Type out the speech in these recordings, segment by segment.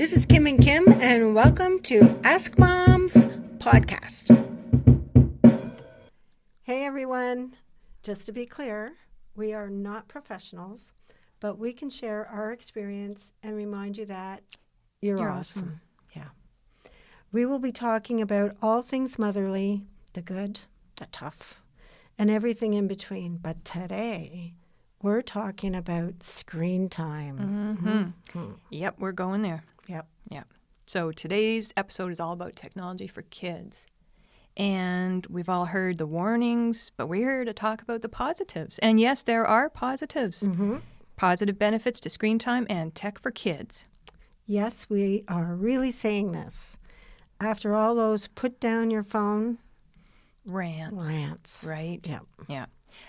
This is Kim and Kim, and welcome to Ask Moms podcast. Hey everyone, just to be clear, we are not professionals, but we can share our experience and remind you that you're awesome. Yeah. We will be talking about all things motherly, the good, the tough, and everything in between. But today, we're talking about screen time. Yep, we're going there. Yep. So today's episode is all about technology for kids. And we've all heard the warnings, but we're here to talk about the positives. And yes, there are positives. Positive benefits to screen time and tech for kids. Yes, we are really saying this. After all those put down your phone rants. Right? Yeah.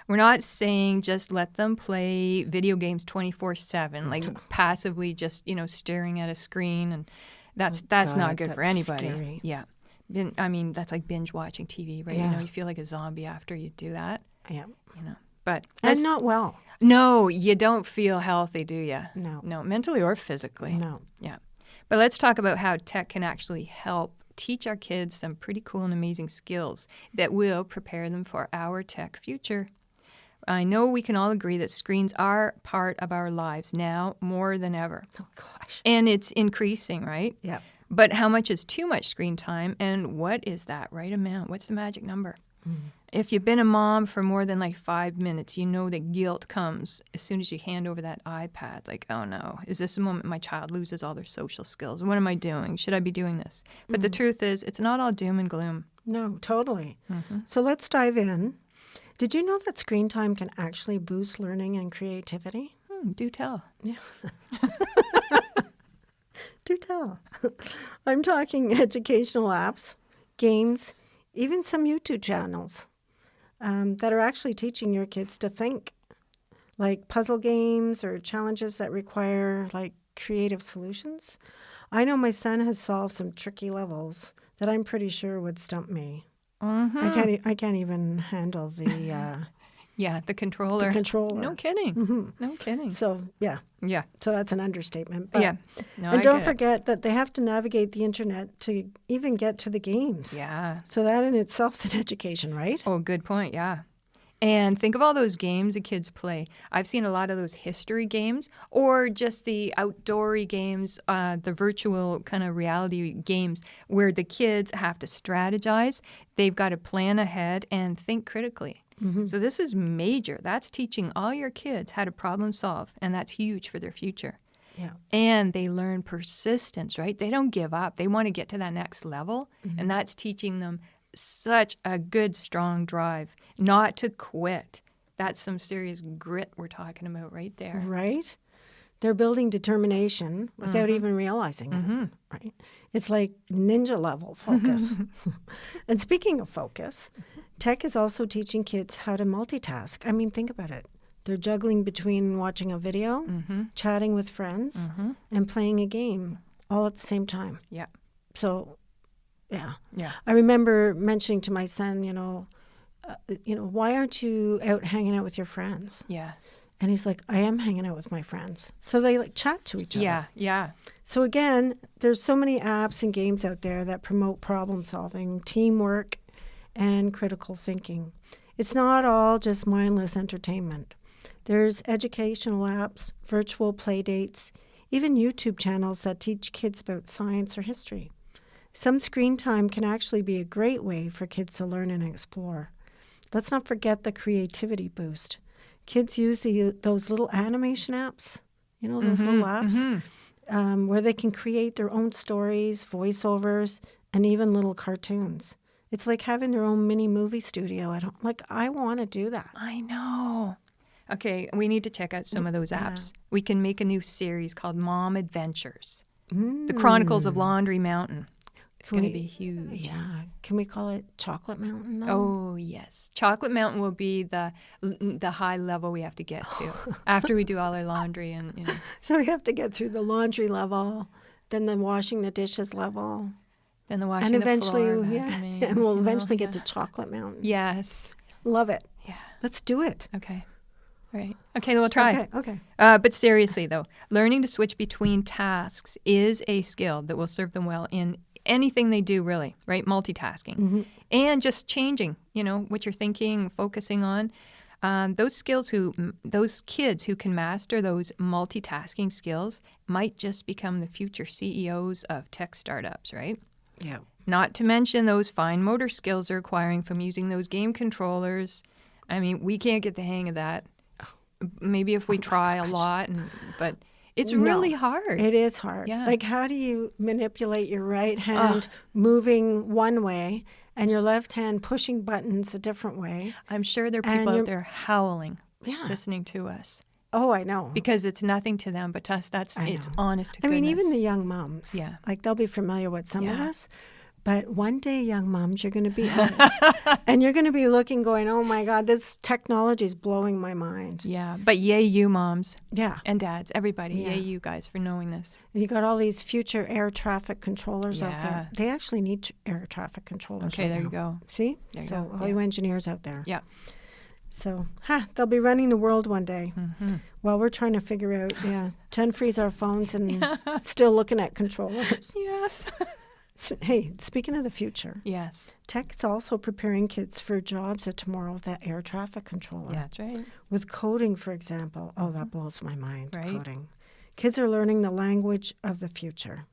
We're not saying just let them play video games 24/7, like passively just, staring at a screen. And that's not good for anybody. Scary. Yeah. That's like binge watching TV, right? Yeah. You feel like a zombie after you do that. Yeah. But And not well. No, you don't feel healthy, do you? No. Mentally or physically. No. Yeah. But let's talk about how tech can actually help teach our kids some pretty cool and amazing skills that will prepare them for our tech future. I know we can all agree that screens are part of our lives now more than ever. Oh, gosh. And it's increasing, right? Yeah. But how much is too much screen time, and what is that right amount? What's the magic number? If you've been a mom for more than 5 minutes, you know that guilt comes as soon as you hand over that iPad. Like, oh no, is this the moment my child loses all their social skills? What am I doing? Should I be doing this? But the truth is, it's not all doom and gloom. No, totally. So let's dive in. Did you know that screen time can actually boost learning and creativity? Do tell. Yeah. Do tell. I'm talking educational apps, games, even some YouTube channels that are actually teaching your kids to think, like puzzle games or challenges that require creative solutions. I know my son has solved some tricky levels that I'm pretty sure would stump me. I can't even handle the the controller. The controller. No kidding. No kidding. So yeah. So that's an understatement. But, Yeah. No, and I don't get it. forget that they have to navigate the internet to even get to the games. Yeah. So that in itself is an education, right? Oh, good point. Yeah. And think of all those games the kids play. I've seen a lot of those history games or just the outdoory games, the virtual kind of reality games where the kids have to strategize. They've got to plan ahead and think critically. So this is major. That's teaching all your kids how to problem solve, and that's huge for their future. Yeah. And they learn persistence, right? They don't give up. They want to get to that next level, and that's teaching them such a good, strong drive not to quit. That's some serious grit we're talking about right there. Right? They're building determination without even realizing it, right? It's like ninja level focus. And speaking of focus, tech is also teaching kids how to multitask. I mean, think about it. They're juggling between watching a video, chatting with friends, and playing a game all at the same time. Yeah. So, yeah. Yeah. I remember mentioning to my son, why aren't you out hanging out with your friends? Yeah. And he's like, I am hanging out with my friends. So they chat to each other. Yeah. So again, there's so many apps and games out there that promote problem solving, teamwork, and critical thinking. It's not all just mindless entertainment. There's educational apps, virtual play dates, even YouTube channels that teach kids about science or history. Some screen time can actually be a great way for kids to learn and explore. Let's not forget the creativity boost. Kids use those little animation apps, those little apps, where they can create their own stories, voiceovers, and even little cartoons. It's like having their own mini movie studio at home. I want to do that. I know. Okay, we need to check out some of those apps. We can make a new series called Mom Adventures. The Chronicles of Laundry Mountain. It's going to be huge. Yeah. Can we call it Chocolate Mountain, though? Oh, yes. Chocolate Mountain will be the high level we have to get to after we do all our laundry and. So we have to get through the laundry level, then the washing the dishes level. Then the washing and eventually, the floor. and we'll eventually get to Chocolate Mountain. Yes. Love it. Yeah. Let's do it. Okay. Right. Okay, we'll try. Okay. But seriously, though, learning to switch between tasks is a skill that will serve them well in anything they do, really, right? Multitasking. And just changing, what you're thinking, focusing on. Those kids who can master those multitasking skills might just become the future CEOs of tech startups, right? Yeah. Not to mention those fine motor skills they're acquiring from using those game controllers. I mean, we can't get the hang of that. Maybe if we try a lot, but it's really hard. It is hard. Yeah. Like, how do you manipulate your right hand moving one way and your left hand pushing buttons a different way? I'm sure there are people out there howling, Yeah. listening to us. Oh, I know. Because it's nothing to them, but to us, it's honest to goodness. I mean, even the young moms. Yeah. Like, they'll be familiar with some of this. But one day, young moms, you're going to be us. And you're going to be looking, going, oh, my God, this technology is blowing my mind. Yeah. But yay, you moms. Yeah. And dads, everybody. Yeah. Yay, you guys for knowing this. You got all these future air traffic controllers out Yeah. there. They actually need air traffic controllers. Okay, right there now. you go. See? There you So go. all you engineers out there. Yeah. So, they'll be running the world one day. Well, we're trying to figure out, Jen frees our phones and still looking at controllers. Yes. So, hey, speaking of the future, Yes. tech is also preparing kids for jobs of tomorrow with that air traffic controller. Yeah, that's right. With coding, for example. Oh, that blows my mind, Right. coding. Kids are learning the language of the future.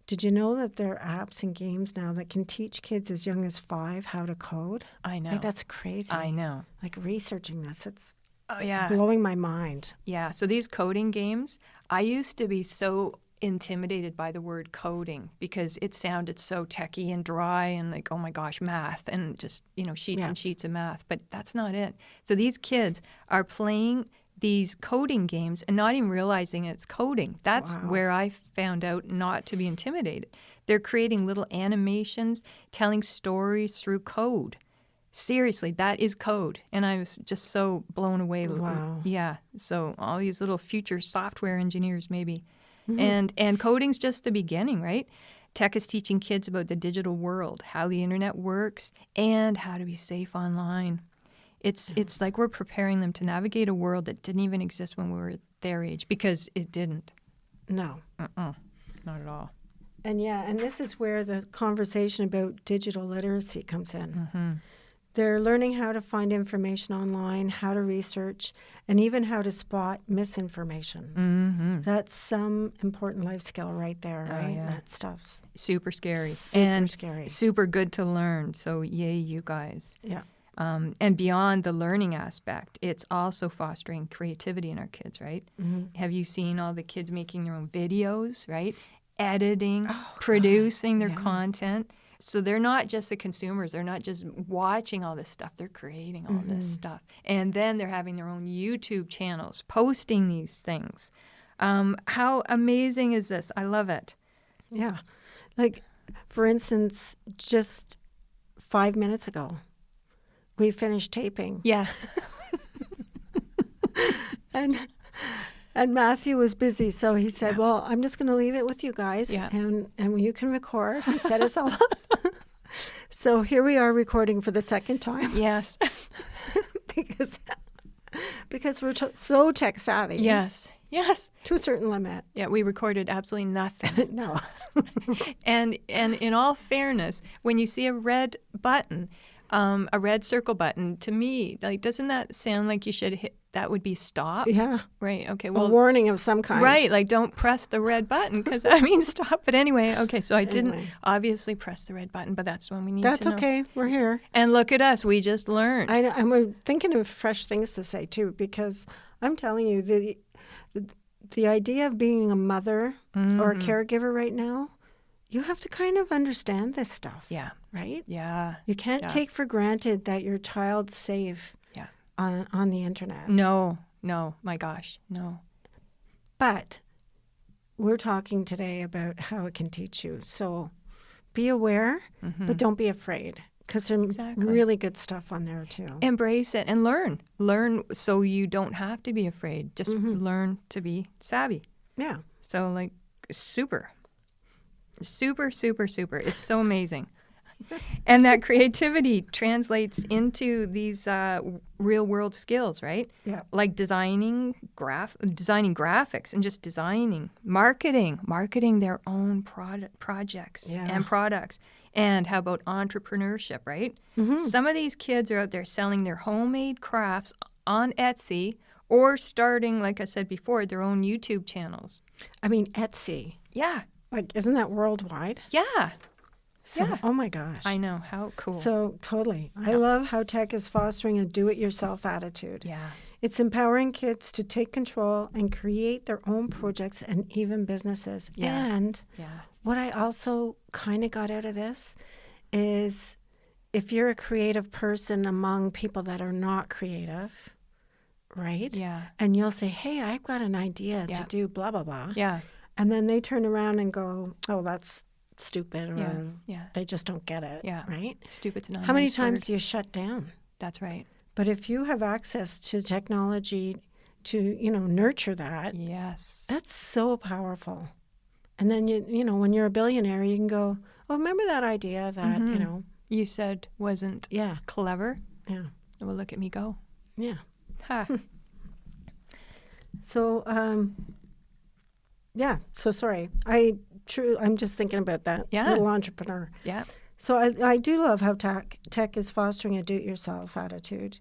Did you know that there are apps and games now that can teach kids as young as 5 how to code? I know. Like, that's crazy. I know. Like, researching this, it's Oh, yeah. blowing my mind. Yeah. So these coding games, I used to be so intimidated by the word coding because it sounded so techy and dry and like, oh my gosh, math and just, sheets and sheets of math. But that's not it. So these kids are playing these coding games and not even realizing it's coding. That's where I found out not to be intimidated. They're creating little animations, telling stories through code. Seriously, that is code. And I was just so blown away. Wow. Yeah. So all these little future software engineers maybe. And coding's just the beginning, right? Tech is teaching kids about the digital world, how the internet works, and how to be safe online. It's like we're preparing them to navigate a world that didn't even exist when we were their age, because it didn't. No. Not at all. And and this is where the conversation about digital literacy comes in. They're learning how to find information online, how to research, and even how to spot misinformation. That's some important life skill right there, right? Yeah. That stuff's Super scary. super scary. Super good to learn. So yay, you guys. Yeah. And beyond the learning aspect, it's also fostering creativity in our kids, right? Have you seen all the kids making their own videos, right? Editing, producing their content. So they're not just the consumers. They're not just watching all this stuff. They're creating all this stuff. And then they're having their own YouTube channels, posting these things. How amazing is this? I love it. Yeah. Like, for instance, just 5 minutes ago, we finished taping. Yes. And Matthew was busy, so he said, well, I'm just going to leave it with you guys, Yeah. and you can record. He set us all up. So here we are recording for the second time. Yes. because we're so tech savvy. Yes. Yes. To a certain limit. Yeah, we recorded absolutely nothing. No. And in all fairness, when you see a red button, a red circle button, to me, like, doesn't that sound like you should hit? That would be stop. Yeah. Right. Okay. A Well, warning of some kind. right. Like, don't press the red button because that means stop. But anyway, okay. So I didn't obviously press the red button, but that's when we need That's to know. okay. We're here. And look at us. We just learned. I'm thinking of fresh things to say, too, because I'm telling you, the idea of being a mother or a caregiver right now, you have to kind of understand this stuff. Yeah. Right? Yeah. You can't take for granted that your child's safe on the internet. No. My gosh. No. But we're talking today about how it can teach you. So be aware, but don't be afraid, because there's really good stuff on there, too. Embrace it and learn. Learn so you don't have to be afraid. Just learn to be savvy. Yeah. So, like, super. Super, super, super. It's so amazing. And that creativity translates into these real world skills, right? Yeah. Like designing graphics and just designing, marketing their own projects Yeah. and products. And how about entrepreneurship, right? Some of these kids are out there selling their homemade crafts on Etsy or starting, like I said before, their own YouTube channels. I mean, Etsy. Yeah. Like, isn't that worldwide? Yeah. So, Yeah. oh my gosh. I know. How cool. So, totally. I love how tech is fostering a do-it-yourself attitude. Yeah. It's empowering kids to take control and create their own projects and even businesses. Yeah. And Yeah. what I also kind of got out of this is if you're a creative person among people that are not creative, right? Yeah. And you'll say, hey, I've got an idea to Yeah. do blah, blah, blah. Yeah. And then they turn around and go, oh, that's stupid, or Yeah. Yeah. they just don't get it, Yeah. right? Stupid's not a How many nice times word. do you shut down? That's right. But if you have access to technology to, nurture that, Yes. that's so powerful. And then, when you're a billionaire, you can go, oh, remember that idea that, You said wasn't yeah, clever. yeah, Well, look at me go. yeah. Ha. So, yeah, so sorry. I'm just thinking about that Yeah. little entrepreneur. Yeah. So I do love how tech is fostering a do-it-yourself attitude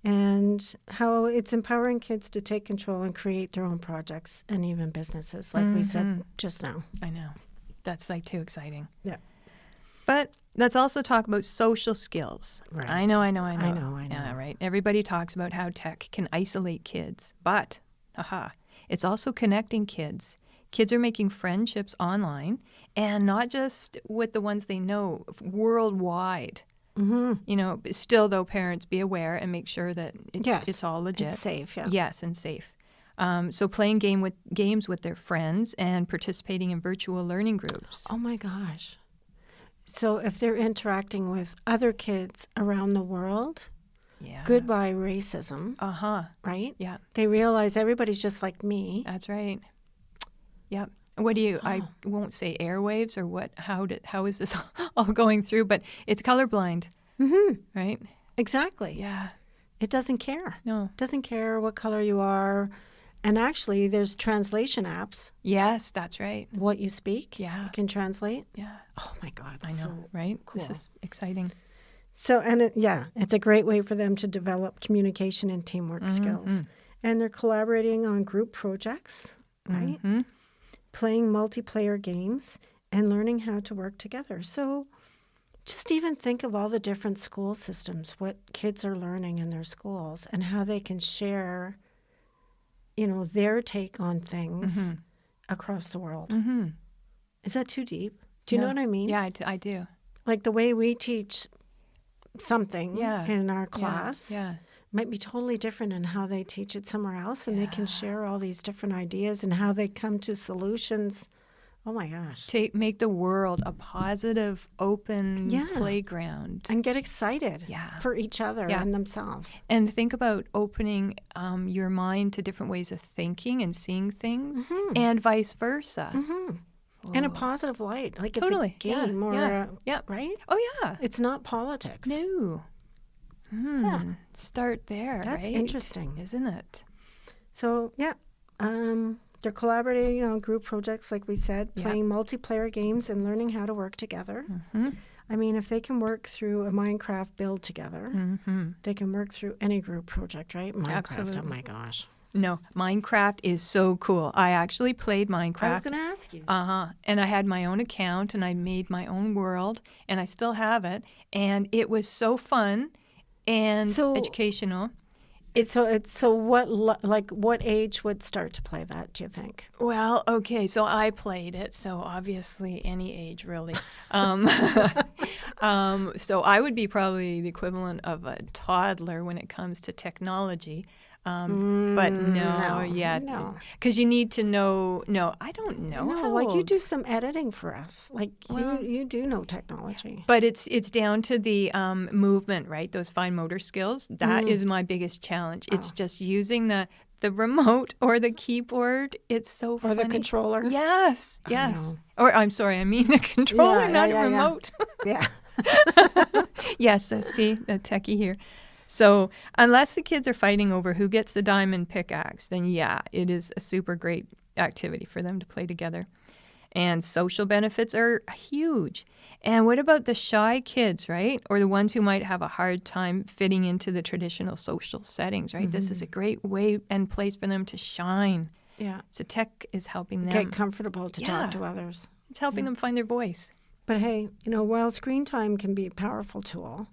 and how it's empowering kids to take control and create their own projects and even businesses, like we said just now. I know. That's like too exciting. Yeah. But let's also talk about social skills. Right. I know. I know. Yeah, right. Everybody talks about how tech can isolate kids, but it's also connecting kids. Kids are making friendships online, and not just with the ones they know, worldwide. Mm-hmm. Still, though, parents, be aware and make sure that it's all legit. It's safe, yeah. Yes, and safe. So playing games with their friends and participating in virtual learning groups. Oh, my gosh. So if they're interacting with other kids around the world, Yeah. goodbye racism, right? Yeah. They realize everybody's just like me. That's right. Yep. What do you? I won't say airwaves or what. How is this all going through? But it's colorblind, right? Exactly. Yeah. It doesn't care. No. Doesn't care what color you are. And actually, there's translation apps. Yes, that's right. What you speak, Yeah. you can translate. Yeah. Oh my God, I know, so right? cool. This is exciting. So, and it's a great way for them to develop communication and teamwork skills. And they're collaborating on group projects, right? Playing multiplayer games and learning how to work together. So just even think of all the different school systems, what kids are learning in their schools and how they can share, their take on things across the world. Is that too deep? Do you know what I mean? Yeah, I do. Like the way we teach something Yeah. in our class Yeah. might be totally different in how they teach it somewhere else, and they can share all these different ideas and how they come to solutions. Oh my gosh. Make the world a positive, open Yeah. playground. And get excited Yeah. for each other Yeah. and themselves. And think about opening your mind to different ways of thinking and seeing things, and vice versa. In a positive light. Like Totally. it's a game or Yeah. right? Oh, yeah. It's not politics. No. Start there, That's right? interesting. Isn't it? So, they're collaborating on group projects, like we said, playing multiplayer games and learning how to work together. I mean, if they can work through a Minecraft build together, they can work through any group project, right? Minecraft, Absolutely. oh my gosh. No, Minecraft is so cool. I actually played Minecraft. I was going to ask you. And I had my own account, and I made my own world, and I still have it. And it was so fun and educational. So what age would start to play that, do you think? Well, okay, so I played it, so obviously any age, really. So I would be probably the equivalent of a toddler when it comes to technology. But no. Because you need to know. No, I don't know. No, how like you old. do some editing for us. Like you do know technology. But it's down to the movement, right? Those fine motor skills. That is my biggest challenge. It's just using the the remote or the keyboard. It's so funny. Or the controller. Yes, I yes. know. Or I'm sorry, I mean a controller, not a remote. Yeah. Yes, see, the techie here. So unless the kids are fighting over who gets the diamond pickaxe, then yeah, it is a super great activity for them to play together. And social benefits are huge. And what about the shy kids, right? Or the ones who might have a hard time fitting into the traditional social settings, right? This is a great way and place for them to shine. Yeah. So tech is helping them. Get comfortable to Yeah. talk to others. It's helping them find their voice. But hey, while screen time can be a powerful tool,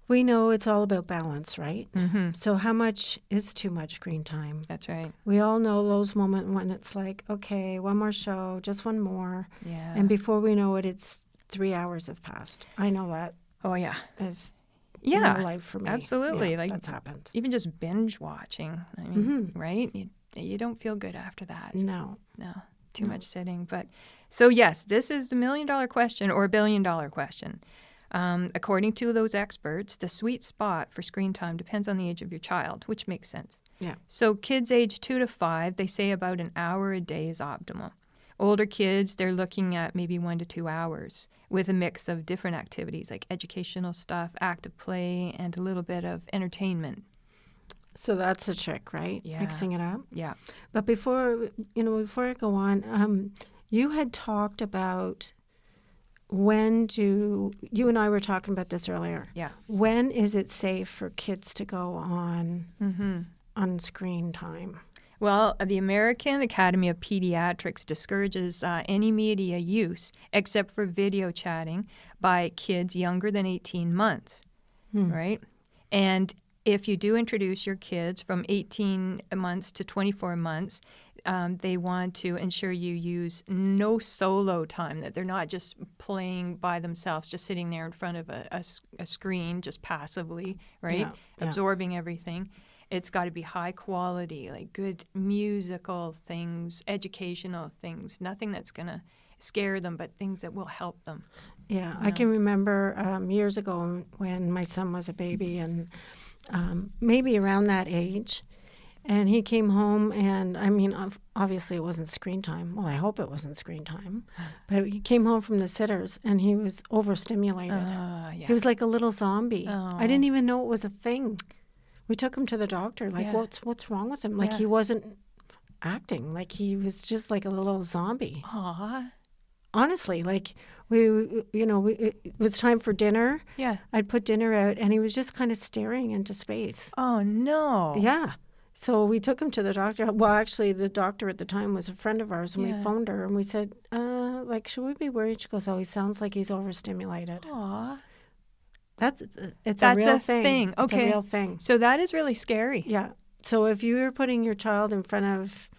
we know it's all about balance, right? So how much is too much screen time? That's right. We all know those moments when it's like, okay, one more show, just one more. Yeah. And before we know it, it's 3 hours have passed. I know that Oh, yeah. is Yeah. real life for me. Absolutely. Yeah, Like that's happened. even just binge watching. I mean, right? You don't feel good after that. No. No, too much sitting. But so yes, this is the $1 million question or $1 billion question. According to those experts, the sweet spot for screen time depends on the age of your child, which makes sense. Yeah. So kids age 2 to 5, they say about an hour a day is optimal. Older kids, they're looking at maybe 1 to 2 hours with a mix of different activities like educational stuff, active play, and a little bit of entertainment. So that's the trick, right? Yeah. Mixing it up. Yeah. But before I go on, you had talked about you and I were talking about this earlier. Yeah. When is it safe for kids to go on screen time? Well, the American Academy of Pediatrics discourages any media use except for video chatting by kids younger than 18 months, right? And if you do introduce your kids from 18 months to 24 months, they want to ensure you use no solo time, that they're not just playing by themselves, just sitting there in front of a screen, just passively, right? Yeah, yeah. Absorbing everything. It's got to be high quality, like good musical things, educational things, nothing that's going to scare them, but things that will help them. Yeah, I can remember years ago when my son was a baby and maybe around that age. And he came home and, I mean, obviously it wasn't screen time. Well, I hope it wasn't screen time. But he came home from the sitters and he was overstimulated. Yeah. He was like a little zombie. Oh. I didn't even know it was a thing. We took him to the doctor. Like, Yeah. what's wrong with him? Like, Yeah. he wasn't acting. Like, he was just like a little zombie. Aw. Honestly, like, it was time for dinner. Yeah. I'd put dinner out, and he was just kind of staring into space. Oh, no. Yeah. So we took him to the doctor. Well, actually, the doctor at the time was a friend of ours, and we Yeah. phoned her, and we said, should we be worried? She goes, oh, he sounds like he's overstimulated. Aw. It's That's a real a thing. It's Okay. a real thing. So that is really scary. Yeah. So if you're putting your child in front of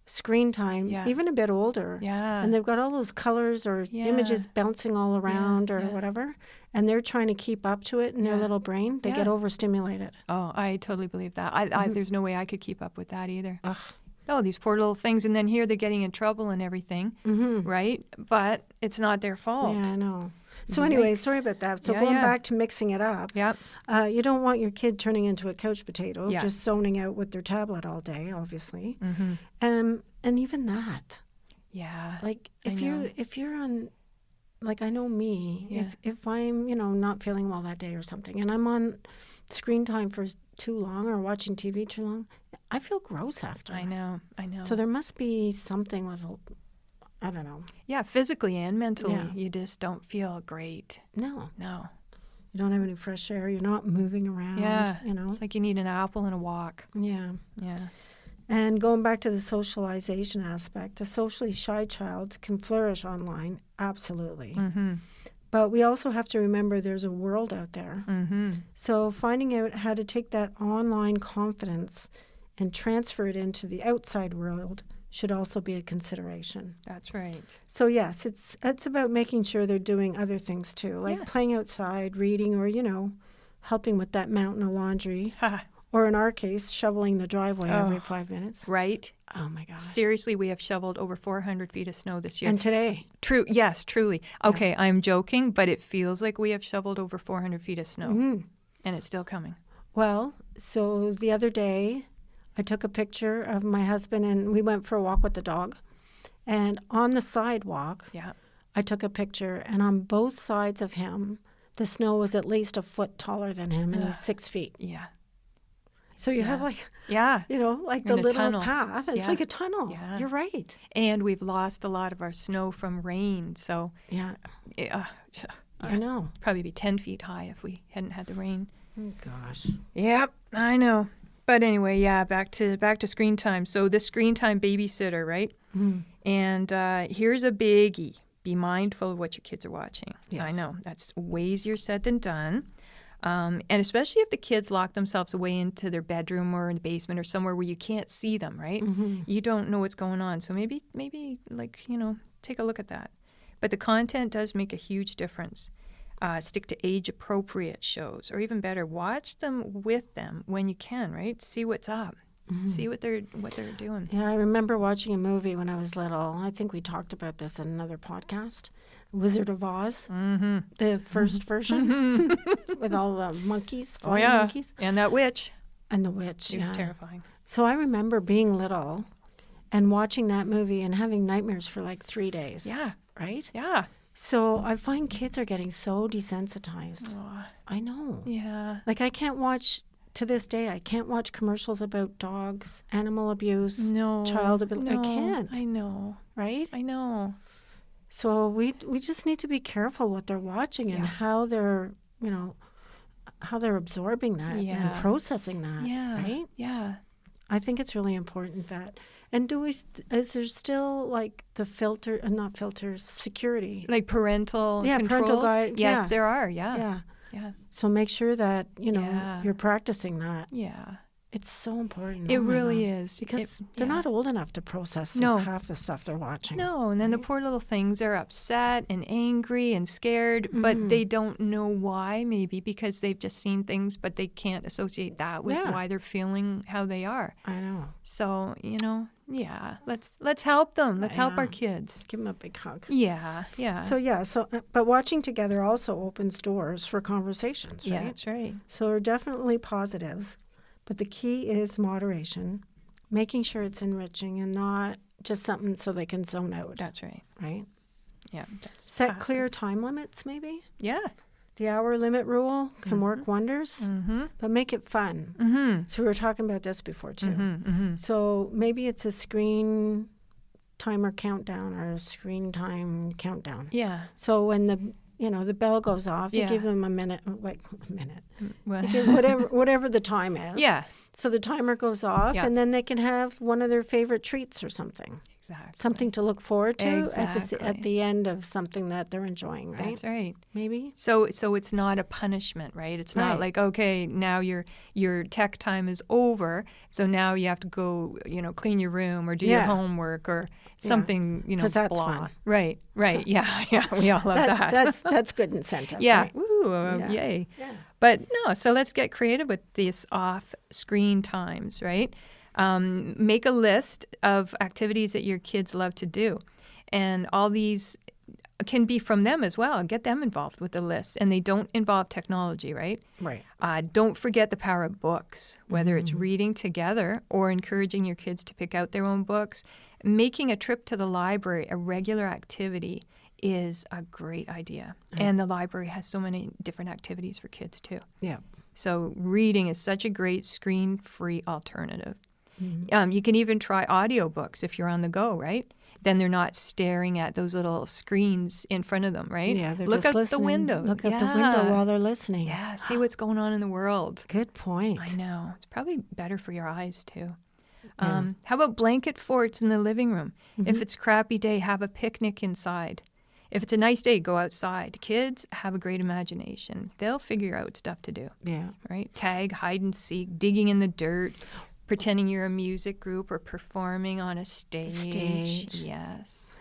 screen time, Yeah. even a bit older, Yeah. and they've got all those colors or Yeah. images bouncing all around or yeah. whatever, and they're trying to keep up to it in their Yeah. little brain, they Yeah. get overstimulated. Oh, I totally believe that. I there's no way I could keep up with that either. Ugh. Oh, these poor little things. And then here they're getting in trouble and everything, right? But it's not their fault. Yeah, I know. So anyway, Yikes. sorry about that. So Yeah, going yeah. back to mixing it up, Yep. you don't want your kid turning into a couch potato, Yeah. just zoning out with their tablet all day, obviously. And even that, Yeah. like I know. if you're on, like I know me, Yeah. if I'm not feeling well that day or something, and I'm on screen time for too long or watching TV too long, I feel gross after. I know. So there must be something with, I don't know. Yeah, physically and mentally, Yeah. you just don't feel great. No, No. you don't have any fresh air. You're not moving around. Yeah. You know. It's like you need an apple and a walk. Yeah. Yeah. And going back to the socialization aspect, a socially shy child can flourish online, absolutely. But we also have to remember there's a world out there. So finding out how to take that online confidence and transfer it into the outside world should also be a consideration. That's right. So yes, it's about making sure they're doing other things too, like Yeah. playing outside, reading, or helping with that mountain of laundry. Ha. Or in our case, shoveling the driveway every Oh. 5 minutes. Right? Oh my gosh. Seriously, we have shoveled over 400 feet of snow this year. And today. True. Yes, truly. Okay, I'm joking, but it feels like we have shoveled over 400 feet of snow. And it's still coming. Well, so the other day, I took a picture of my husband, and we went for a walk with the dog. And on the sidewalk, Yeah. I took a picture, and on both sides of him, the snow was at least a foot taller than him, and he's 6 feet. Yeah. So you have like, Yeah. like You're the in a little tunnel. path. It's Yeah. like a tunnel. Yeah. You're right. And we've lost a lot of our snow from rain. So Yeah, I know. probably be 10 feet high if we hadn't had the rain. Oh, gosh. Yep, I know. But anyway, yeah, back to screen time. So the screen time babysitter, right? And here's a biggie. Be mindful of what your kids are watching. Yes. I know. That's way easier said than done. And especially if the kids lock themselves away into their bedroom or in the basement or somewhere where you can't see them, right? You don't know what's going on. So maybe like, take a look at that. But the content does make a huge difference. Stick to age-appropriate shows, or even better, watch them with them when you can, right? See what's up. See what they're doing. Yeah, I remember watching a movie when I was little. I think we talked about this in another podcast. Wizard of Oz, the first version, with all the monkeys, flying monkeys. And that witch. And the witch, She was terrifying. So I remember being little and watching that movie and having nightmares for like 3 days. Yeah. Right? Yeah. So I find kids are getting so desensitized. Oh, I know. yeah. Like I can't watch, to this day, I can't watch commercials about dogs, animal abuse, No. child abuse. No, I can't. I know. Right? I know. So we just need to be careful what they're watching and how they're, how they're absorbing that and processing that. Yeah. Right? Yeah. I think it's really important that. And is there still like the filter, not filters, security? Like parental controls? Parental guide. Yes, yeah. there are. Yeah. Yeah. Yeah. So make sure that, Yeah. you're practicing that. Yeah. It's so important. It Oh my really God. is. Because they're not old enough to process No. half the stuff they're watching. No, and then the poor little things are upset and angry and scared, but they don't know why, maybe because they've just seen things, but they can't associate that with why they're feeling how they are. I know. So, let's help them. Let's help our kids. Give them a big hug. Yeah, yeah. So but watching together also opens doors for conversations, right? Yeah, that's right. So there are definitely positives, but the key is moderation, making sure it's enriching and not just something so they can zone out. That's right. Right? Yeah. That's Set awesome. clear time limits, maybe? Yeah. The hour limit rule can work wonders, but make it fun. So we were talking about this before, too. So maybe it's a screen timer countdown or a screen time countdown. Yeah. So when the bell goes off, you Yeah. give them a minute. Well, You give whatever the time is. yeah. So the timer goes off, Yeah. and then they can have one of their favorite treats or something. Exactly. Something to look forward to at Exactly. the end of something that they're enjoying, right? That's right. Maybe? So it's not a punishment, right? It's not Right. like, okay, now your tech time is over, so now you have to go, clean your room or do your Yeah. homework or something, 'Cause that's blah. fun. Right. Yeah. We all love that. That's good incentive. Yeah. Right? Woo, Yeah. yay. Yeah. But no, so let's get creative with these off-screen times, right? Make a list of activities that your kids love to do. And all these can be from them as well. Get them involved with the list. And they don't involve technology, right? Right. Don't forget the power of books, whether it's reading together or encouraging your kids to pick out their own books. Making a trip to the library a regular activity is a great idea. And the library has so many different activities for kids too. Yeah. So reading is such a great screen-free alternative. You can even try audiobooks if you're on the go, right? Then they're not staring at those little screens in front of them, right? Yeah, they're Look just out listening. the window. Look out the window while they're listening. Yeah, see what's going on in the world. Good point. I know. It's probably better for your eyes, too. How about blanket forts in the living room? If it's a crappy day, have a picnic inside. If it's a nice day, go outside. Kids have a great imagination. They'll figure out stuff to do, Yeah. right? Tag, hide and seek, digging in the dirt, pretending you're a music group or performing on a stage. Yes.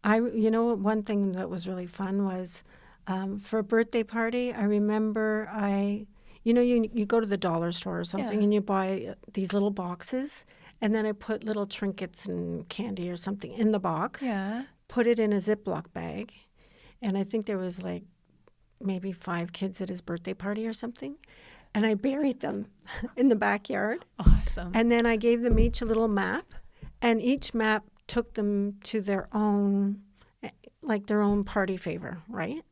One thing that was really fun was for a birthday party, I remember you go to the dollar store or something and you buy these little boxes, and then I put little trinkets and candy or something in the box. Yeah. Put it in a Ziploc bag, and I think there was like maybe 5 kids at his birthday party or something. and I buried them in the backyard. Awesome. And then I gave them each a little map, and each map took them to their own, like their own party favor, right?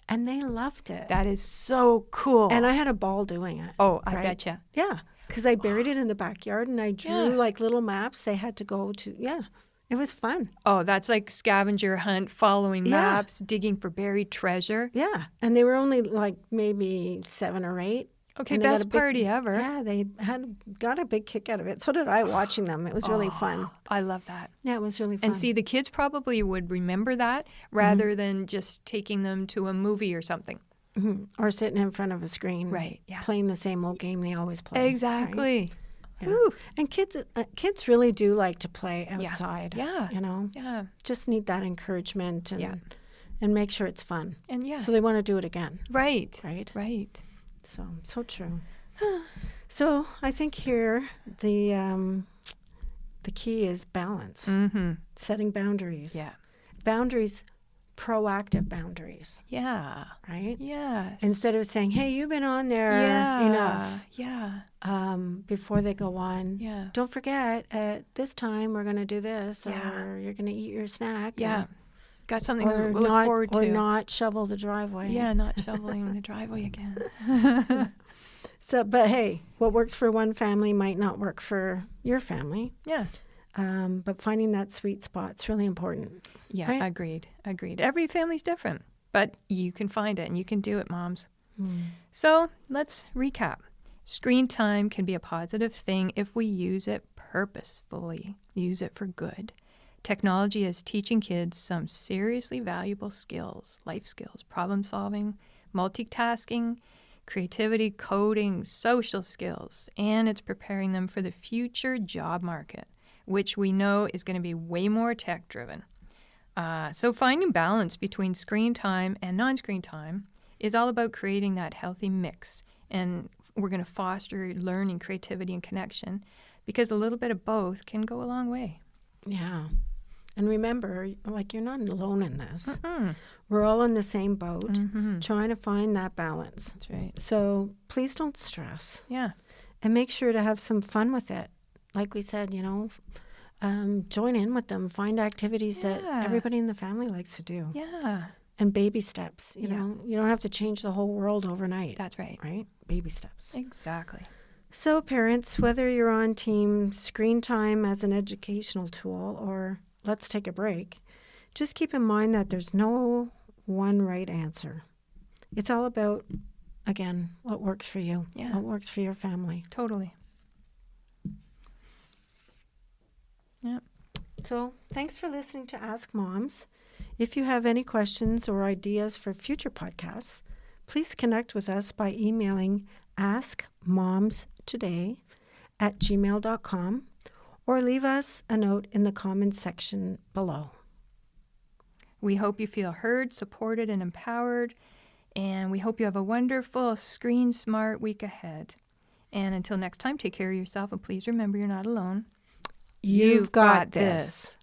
And they loved it. That is so cool. And I had a ball doing it. Oh, I right? betcha. Yeah, because I buried it in the backyard, and I drew like little maps they had to go to. Yeah, it was fun. Oh, that's like scavenger hunt, following maps, digging for buried treasure. Yeah, and they were only like maybe 7 or 8. Okay, And they got best a big- party ever. Yeah, they got a big kick out of it. So did I watching them. It was really fun. I love that. Yeah, it was really fun. And see, the kids probably would remember that rather than just taking them to a movie or something. Or sitting in front of a screen, Right, yeah. playing the same old game they always play. right? Exactly. Yeah. Woo. And kids really do like to play outside. Yeah. You know, Yeah. just need that encouragement and Yeah. and make sure it's fun. And yeah. So they want to do it again, Right. right? Right. So true. So I think here the key is balance, Mm-hmm. setting boundaries. Yeah. Boundaries, proactive boundaries, Yeah. right? Yes. Instead of saying, "Hey, you've been on there yeah. enough," Yeah. before they go on. Yeah. Don't forget, at this time we're going to do this, Yeah. or you're going to eat your snack. Yeah. Got something Or to look forward to. or not shovel the driveway. Yeah, not shoveling the driveway again. So, but hey, what works for one family might not work for your family. Yeah. But finding that sweet spot's really important. Yeah, Right? agreed. Every family's different, but you can find it and you can do it, moms. So let's recap. Screen time can be a positive thing if we use it purposefully, use it for good. Technology is teaching kids some seriously valuable skills, life skills, problem solving, multitasking, creativity, coding, social skills, and it's preparing them for the future job market, which we know is going to be way more tech-driven. So finding balance between screen time and non-screen time is all about creating that healthy mix, and we're going to foster learning, creativity, and connection because a little bit of both can go a long way. Yeah. And remember, like, you're not alone in this. Mm. We're all in the same boat, Mm-hmm. trying to find that balance. That's right. So please don't stress. Yeah. And make sure to have some fun with it. Like we said, join in with them. Find activities that Yeah. everybody in the family likes to do. Yeah. And baby steps. You Yeah. know, you don't have to change the whole world overnight. That's right. Right? Baby steps. Exactly. So parents, whether you're on team screen time as an educational tool or let's take a break, just keep in mind that there's no one right answer. It's all about, again, what works for you, Yeah. what works for your family. Totally. Yeah. So thanks for listening to Ask Moms. If you have any questions or ideas for future podcasts, please connect with us by emailing askmomstoday@gmail.com or leave us a note in the comments section below. We hope you feel heard, supported, and empowered. And we hope you have a wonderful Screen Smart week ahead. And until next time, take care of yourself. And please remember you're not alone. You've got this.